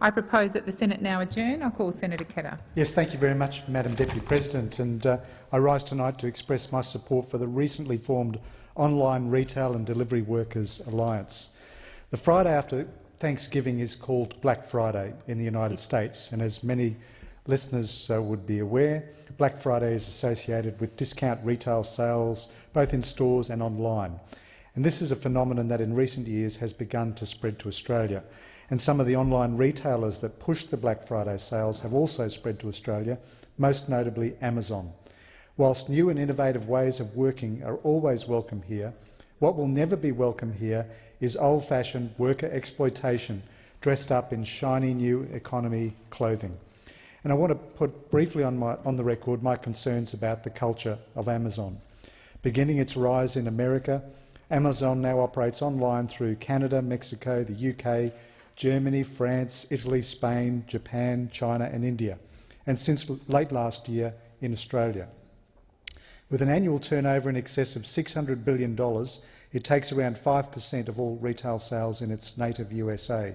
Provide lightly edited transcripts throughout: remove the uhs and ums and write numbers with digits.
I propose that the Senate now adjourn. I call Senator Ketter. Yes, thank you very much, Madam Deputy President. And I rise tonight to express my support for the recently formed Online Retail and Delivery Workers Alliance. The Friday after Thanksgiving is called Black Friday in the United States, and as many listeners would be aware, Black Friday is associated with discount retail sales both in stores and online. And this is a phenomenon that in recent years has begun to spread to Australia. And some of the online retailers that pushed the Black Friday sales have also spread to Australia, most notably Amazon. Whilst new and innovative ways of working are always welcome here, what will never be welcome here is old-fashioned worker exploitation dressed up in shiny new economy clothing. And I want to put briefly on the record my concerns about the culture of Amazon. Beginning its rise in America, Amazon now operates online through Canada, Mexico, the UK, Germany, France, Italy, Spain, Japan, China and India, and since late last year in Australia. With an annual turnover in excess of $600 billion, it takes around 5% of all retail sales in its native USA.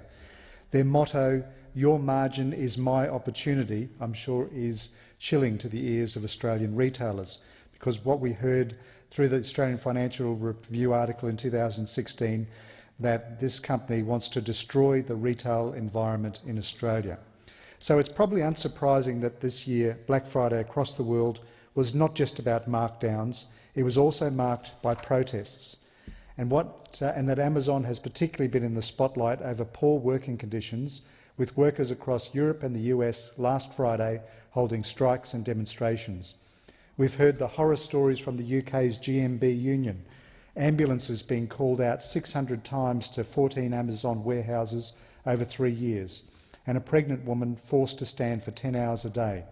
Their motto, "Your margin is my opportunity," I'm sure is chilling to the ears of Australian retailers, because what we heard through the Australian Financial Review article in 2016 that this company wants to destroy the retail environment in Australia. So it's probably unsurprising that this year Black Friday across the world was not just about markdowns, it was also marked by protests. And that Amazon has particularly been in the spotlight over poor working conditions, with workers across Europe and the US last Friday holding strikes and demonstrations. We've heard the horror stories from the UK's GMB union, ambulances being called out 600 times to 14 Amazon warehouses over 3 years, and a pregnant woman forced to stand for 10 hours a day.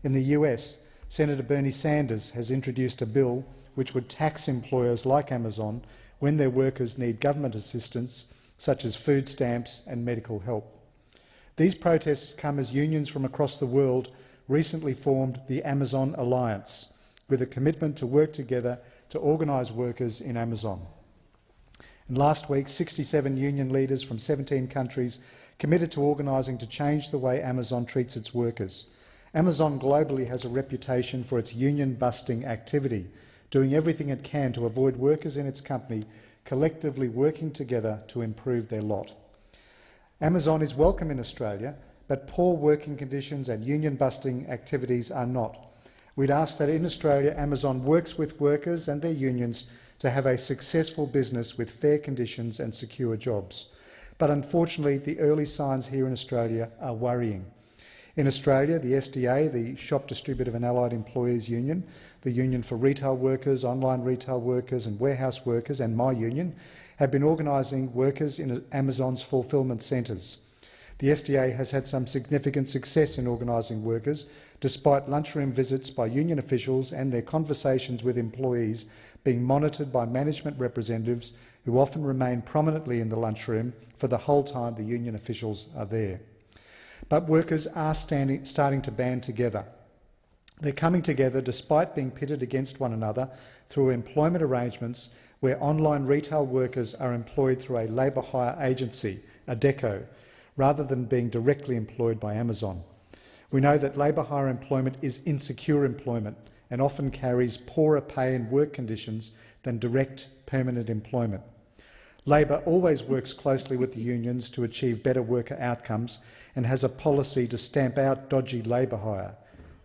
In the US, Senator Bernie Sanders has introduced a bill which would tax employers like Amazon when their workers need government assistance, such as food stamps and medical help. These protests come as unions from across the world recently formed the Amazon Alliance, with a commitment to work together to organise workers in Amazon. And last week, 67 union leaders from 17 countries committed to organising to change the way Amazon treats its workers. Amazon globally has a reputation for its union-busting activity, doing everything it can to avoid workers in its company collectively working together to improve their lot. Amazon is welcome in Australia, but poor working conditions and union-busting activities are not. We'd ask that in Australia, Amazon works with workers and their unions to have a successful business with fair conditions and secure jobs. But unfortunately, the early signs here in Australia are worrying. In Australia, the SDA, the Shop Distributive and Allied Employees Union, the Union for Retail Workers, Online Retail Workers and Warehouse Workers, and my union, have been organising workers in Amazon's fulfilment centres. The SDA has had some significant success in organising workers, despite lunchroom visits by union officials and their conversations with employees being monitored by management representatives who often remain prominently in the lunchroom for the whole time the union officials are there. But workers are starting to band together. They're coming together despite being pitted against one another through employment arrangements where online retail workers are employed through a labour hire agency, Adecco, rather than being directly employed by Amazon. We know that labour hire employment is insecure employment and often carries poorer pay and work conditions than direct permanent employment. Labor always works closely with the unions to achieve better worker outcomes and has a policy to stamp out dodgy labour hire.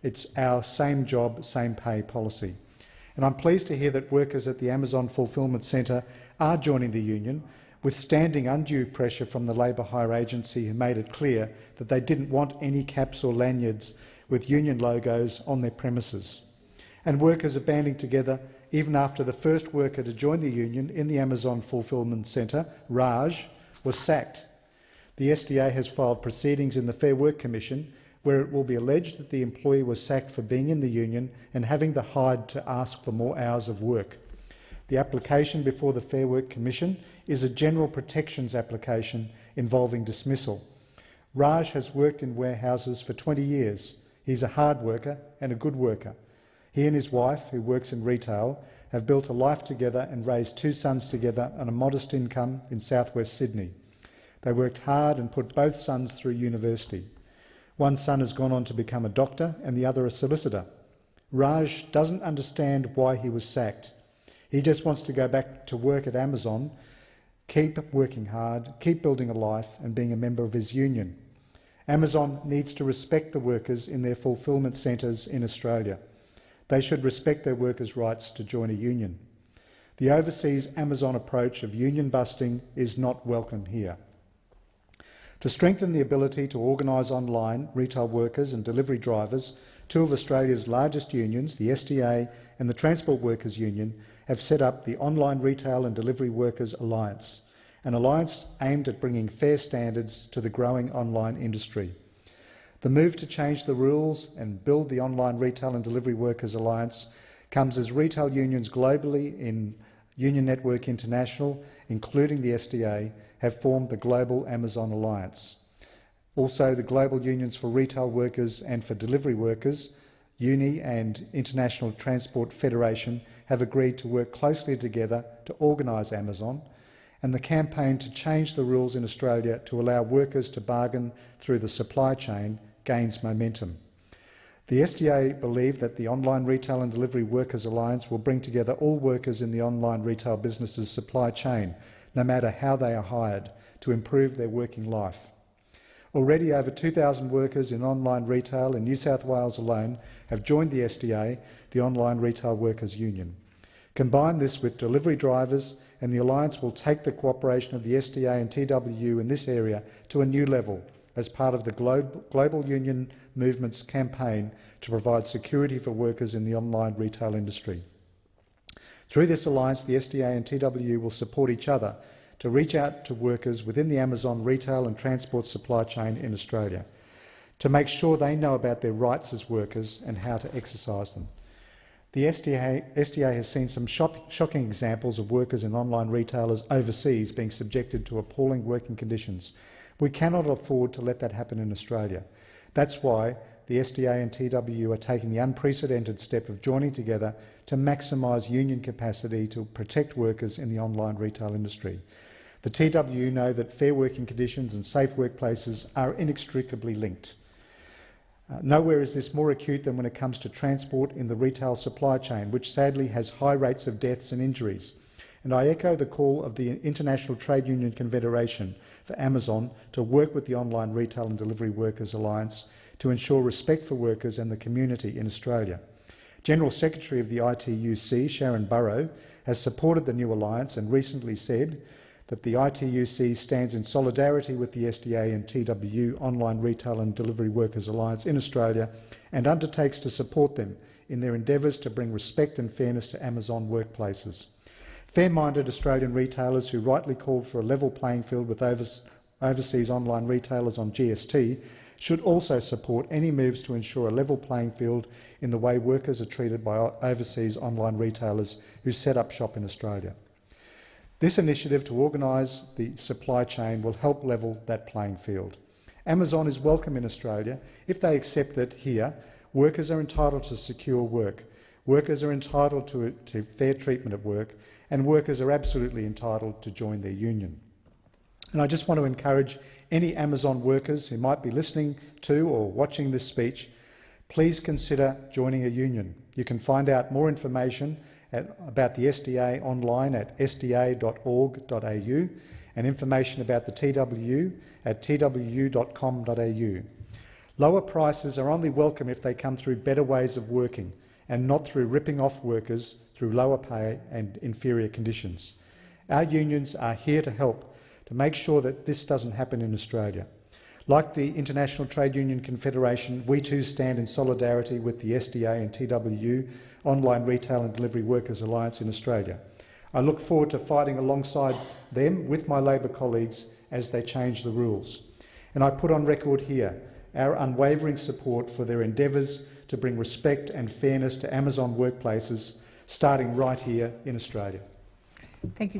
It's our same job, same pay policy. And I'm pleased to hear that workers at the Amazon Fulfilment Centre are joining the union, withstanding undue pressure from the labour hire agency, who made it clear that they didn't want any caps or lanyards with union logos on their premises. And workers are banding together even after the first worker to join the union in the Amazon Fulfilment Centre, Raj, was sacked. The SDA has filed proceedings in the Fair Work Commission where it will be alleged that the employee was sacked for being in the union and having the hide to ask for more hours of work. The application before the Fair Work Commission is a general protections application involving dismissal. Raj has worked in warehouses for 20 years. He's a hard worker and a good worker. He and his wife, who works in retail, have built a life together and raised 2 sons together on a modest income in southwest Sydney. They worked hard and put both sons through university. One son has gone on to become a doctor and the other a solicitor. Raj doesn't understand why he was sacked. He just wants to go back to work at Amazon, keep working hard, keep building a life and being a member of his union. Amazon needs to respect the workers in their fulfilment centres in Australia. They should respect their workers' rights to join a union. The overseas Amazon approach of union busting is not welcome here. To strengthen the ability to organise online retail workers and delivery drivers, two of Australia's largest unions, the SDA and the Transport Workers Union, have set up the Online Retail and Delivery Workers Alliance, an alliance aimed at bringing fair standards to the growing online industry. The move to change the rules and build the Online Retail and Delivery Workers Alliance comes as retail unions globally in Union Network International, including the SDA, have formed the Global Amazon Alliance. Also, the Global Unions for Retail Workers and for Delivery Workers, UNI and International Transport Federation, have agreed to work closely together to organise Amazon, and the campaign to change the rules in Australia to allow workers to bargain through the supply chain gains momentum. The SDA believe that the Online Retail and Delivery Workers Alliance will bring together all workers in the online retail business's supply chain, no matter how they are hired, to improve their working life. Already over 2,000 workers in online retail in New South Wales alone have joined the SDA, the Online Retail Workers Union. Combine this with delivery drivers and the Alliance will take the cooperation of the SDA and TWU in this area to a new level as part of the global union movement's campaign to provide security for workers in the online retail industry. Through this alliance, the SDA and TWU will support each other to reach out to workers within the Amazon retail and transport supply chain in Australia, to make sure they know about their rights as workers and how to exercise them. The SDA has seen some shocking examples of workers in online retailers overseas being subjected to appalling working conditions. We cannot afford to let that happen in Australia. That's why the SDA and TWU are taking the unprecedented step of joining together to maximise union capacity to protect workers in the online retail industry. The TWU know that fair working conditions and safe workplaces are inextricably linked. Nowhere is this more acute than when it comes to transport in the retail supply chain, which sadly has high rates of deaths and injuries. And I echo the call of the International Trade Union Confederation for Amazon to work with the Online Retail and Delivery Workers Alliance to ensure respect for workers and the community in Australia. General Secretary of the ITUC, Sharon Burrow, has supported the new alliance and recently said that the ITUC stands in solidarity with the SDA and TWU Online Retail and Delivery Workers Alliance in Australia and undertakes to support them in their endeavours to bring respect and fairness to Amazon workplaces. Fair-minded Australian retailers who rightly called for a level playing field with overseas online retailers on GST should also support any moves to ensure a level playing field in the way workers are treated by overseas online retailers who set up shop in Australia. This initiative to organise the supply chain will help level that playing field. Amazon is welcome in Australia. If they accept that here, workers are entitled to secure work, workers are entitled to fair treatment at work, and workers are absolutely entitled to join their union. And I just want to encourage any Amazon workers who might be listening to or watching this speech, please consider joining a union. You can find out more information about the SDA online at sda.org.au and information about the TWU at twu.com.au. Lower prices are only welcome if they come through better ways of working and not through ripping off workers through lower pay and inferior conditions. Our unions are here to help to make sure that this doesn't happen in Australia. Like the International Trade Union Confederation, we too stand in solidarity with the SDA and TWU Online Retail and Delivery Workers Alliance in Australia. I look forward to fighting alongside them with my Labor colleagues as they change the rules. And I put on record here our unwavering support for their endeavours to bring respect and fairness to Amazon workplaces, starting right here in Australia. Thank you.